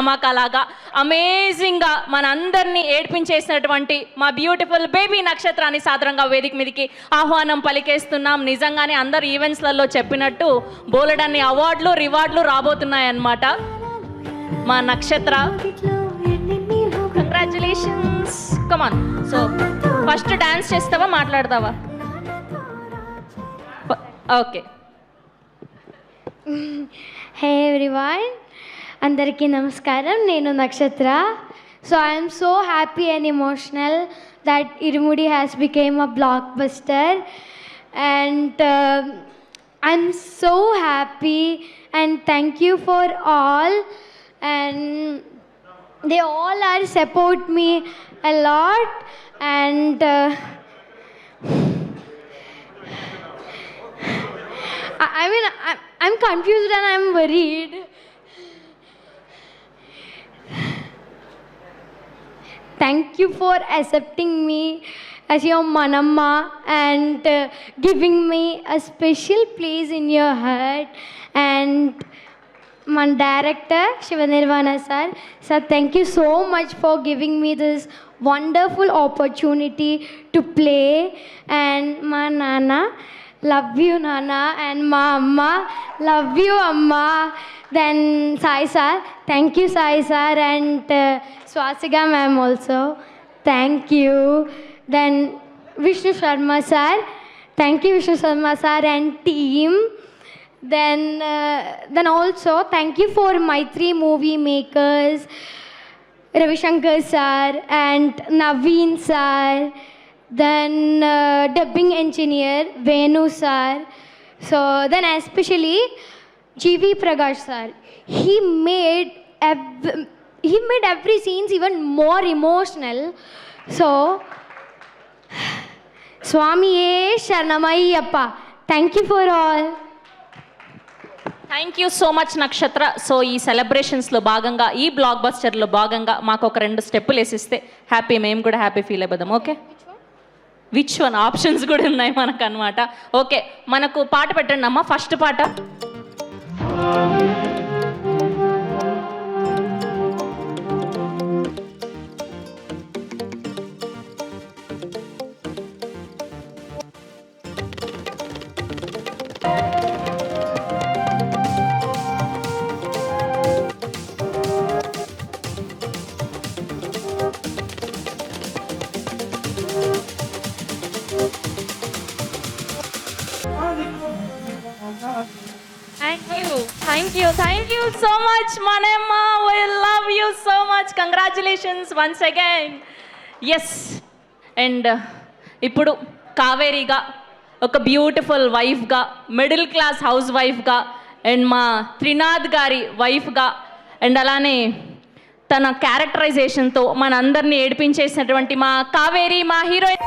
అమ్మకలాగా అమేజింగ్గా మన అందరినీ ఏడ్పించేసినటువంటి మా బ్యూటిఫుల్ బేబీ నక్షత్రాన్ని సాదరంగా వేదిక మీదకి ఆహ్వానం పలికేస్తున్నాం. నిజంగానే అందరు ఈవెంట్స్లలో చెప్పినట్టు బోలెడన్ని అవార్డులు రివార్డులు రాబోతున్నాయన్నమాట. మా నక్షత్ర కంగ్రాచులేషన్స్. కమాన్. సో ఫస్ట్ డాన్స్ చేస్తావా మాట్లాడతావా? ఓకే. హే ఎవ్రీవన్, అందరికీ నమస్కారం. నేను నక్షత్ర. So I'm so happy and emotional that Irumudi has become a blockbuster, and I'm so happy, and thank you for all, and they all are support me a lot, and I mean I'm confused and I'm worried. Thank you for accepting me as your Manamma and giving me a special place in your heart. And my director, Shivanirvana sir, thank you so much for giving me this wonderful opportunity to play. And my Nana, love you Nana, and my Amma, love you Amma. Then Sai sir, thank you Sai sir, and Swasiga ma'am also, thank you. Then Vishnu Sharma sir, thank you Vishnu Sharma sir and team. Then also thank you for my 3 movie makers, Ravi Shankar sir and Naveen sir. Then dubbing engineer Venu sir. So then especially G.V. Prakash sir, he made every scenes even more emotional. So Swamiye Sharanamayappa, thank you for all. Thank you so much నక్షత్ర. So ఈ సెలబ్రేషన్స్లో భాగంగా, ఈ black బస్టర్లో భాగంగా మాకు ఒక 2 స్టెప్పులు వేసిస్తే happy, మేము కూడా హ్యాపీ ఫీల్ అయిపోదాం. ఓకే, విచ్ వన్ ఆప్షన్స్ కూడా ఉన్నాయి మనకు అనమాట. ఓకే, మనకు పాట పెట్టండి అమ్మా. ఫస్ట్ పాట Thank you so much Manamma, we love you so much, congratulations once again. Yes, and ఇప్పుడు కావేరిగా, ఒక బ్యూటిఫుల్ వైఫ్గా, మిడిల్ క్లాస్ హౌస్ వైఫ్గా, అండ్ మా త్రినాథ్ గారి వైఫ్గా, అండ్ అలానే తన క్యారెక్టరైజేషన్తో మన అందరినీ ఏడిపించేసినటువంటి మా కావేరి, మా హీరోయిన్